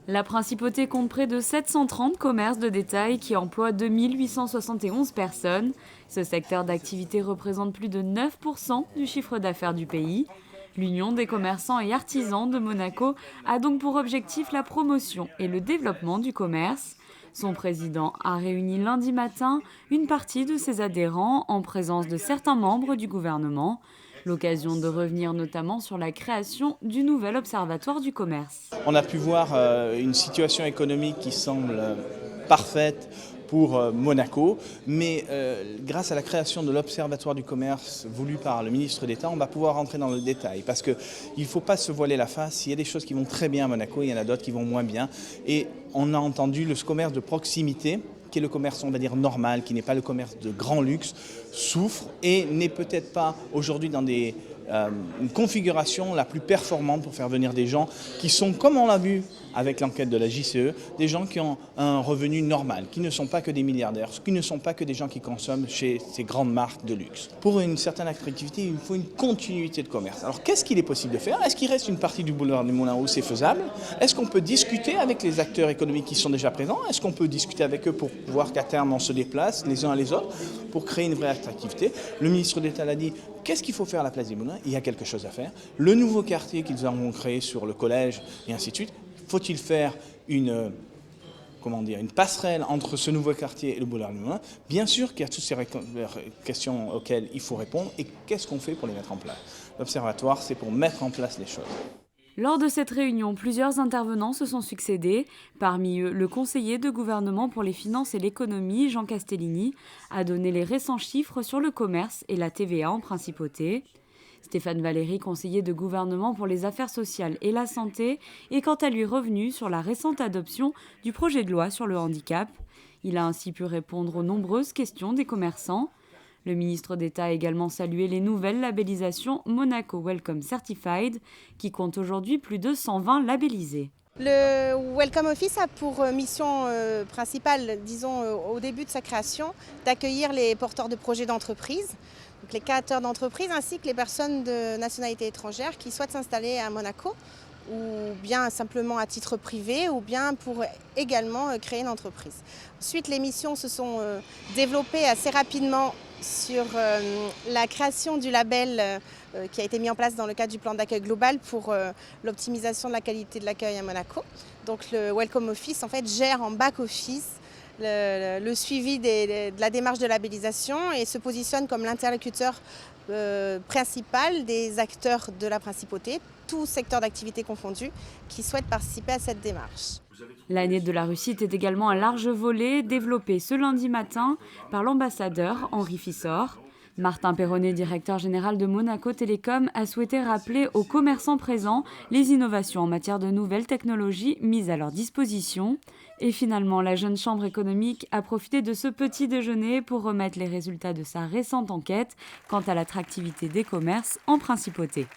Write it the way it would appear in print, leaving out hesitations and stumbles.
La principauté compte près de 730 commerces de détail qui emploient 2871 personnes. Ce secteur d'activité représente plus de 9% du chiffre d'affaires du pays. L'Union des commerçants et artisans de Monaco a donc pour objectif la promotion et le développement du commerce. Son président a réuni lundi matin une partie de ses adhérents en présence de certains membres du gouvernement. L'occasion de revenir notamment sur la création du nouvel observatoire du commerce. On a pu voir une situation économique qui semble parfaite pour Monaco, mais grâce à la création de l'Observatoire du commerce voulu par le ministre d'État, on va pouvoir rentrer dans le détail parce qu'il ne faut pas se voiler la face. Il y a des choses qui vont très bien à Monaco, il y en a d'autres qui vont moins bien. Et on a entendu le commerce de proximité, qui est le commerce, on va dire, normal, qui n'est pas le commerce de grand luxe, souffre et n'est peut-être pas aujourd'hui dans une configuration la plus performante pour faire venir des gens qui sont, comme on l'a vu avec l'enquête de la JCE, des gens qui ont un revenu normal, qui ne sont pas que des milliardaires, qui ne sont pas que des gens qui consomment chez ces grandes marques de luxe. Pour une certaine attractivité, il faut une continuité de commerce. Alors qu'est-ce qu'il est possible de faire? Est-ce qu'il reste une partie du boulevard du Moulin Rouge, c'est faisable? Est-ce qu'on peut discuter avec les acteurs économiques qui sont déjà présents? Est-ce qu'on peut discuter avec eux pour voir qu'à terme on se déplace les uns à les autres pour créer une vraie attractivité? Le ministre d'État l'a dit, qu'est-ce qu'il faut faire à la place des Moulins? Il y a quelque chose à faire. Le nouveau quartier qu'ils avons créé sur le collège et ainsi de suite, faut-il faire une passerelle entre ce nouveau quartier et le boulevard du Moulin? Bien sûr qu'il y a toutes ces questions auxquelles il faut répondre. Et qu'est-ce qu'on fait pour les mettre en place? L'observatoire, c'est pour mettre en place les choses. Lors de cette réunion, plusieurs intervenants se sont succédés. Parmi eux, le conseiller de gouvernement pour les finances et l'économie, Jean Castellini, a donné les récents chiffres sur le commerce et la TVA en principauté. Stéphane Valéry, conseiller de gouvernement pour les affaires sociales et la santé, est quant à lui revenu sur la récente adoption du projet de loi sur le handicap. Il a ainsi pu répondre aux nombreuses questions des commerçants. Le ministre d'État a également salué les nouvelles labellisations Monaco Welcome Certified, qui compte aujourd'hui plus de 120 labellisés. Le Welcome Office a pour mission principale, disons au début de sa création, d'accueillir les porteurs de projets d'entreprise, donc les créateurs d'entreprises ainsi que les personnes de nationalité étrangère qui souhaitent s'installer à Monaco, ou bien simplement à titre privé, ou bien pour également créer une entreprise. Ensuite, les missions se sont développées assez rapidement sur la création du label qui a été mis en place dans le cadre du plan d'accueil global pour l'optimisation de la qualité de l'accueil à Monaco. Donc le Welcome Office en fait gère en back-office le suivi de la démarche de labellisation et se positionne comme l'interlocuteur principal des acteurs de la principauté, tout secteur d'activité confondu, qui souhaitent participer à cette démarche. L'année de la réussite est également un large volet développé ce lundi matin par l'ambassadeur Henri Fissor. Martin Perronnet, directeur général de Monaco Télécom, a souhaité rappeler aux commerçants présents les innovations en matière de nouvelles technologies mises à leur disposition. Et finalement, la jeune chambre économique a profité de ce petit déjeuner pour remettre les résultats de sa récente enquête quant à l'attractivité des commerces en principauté.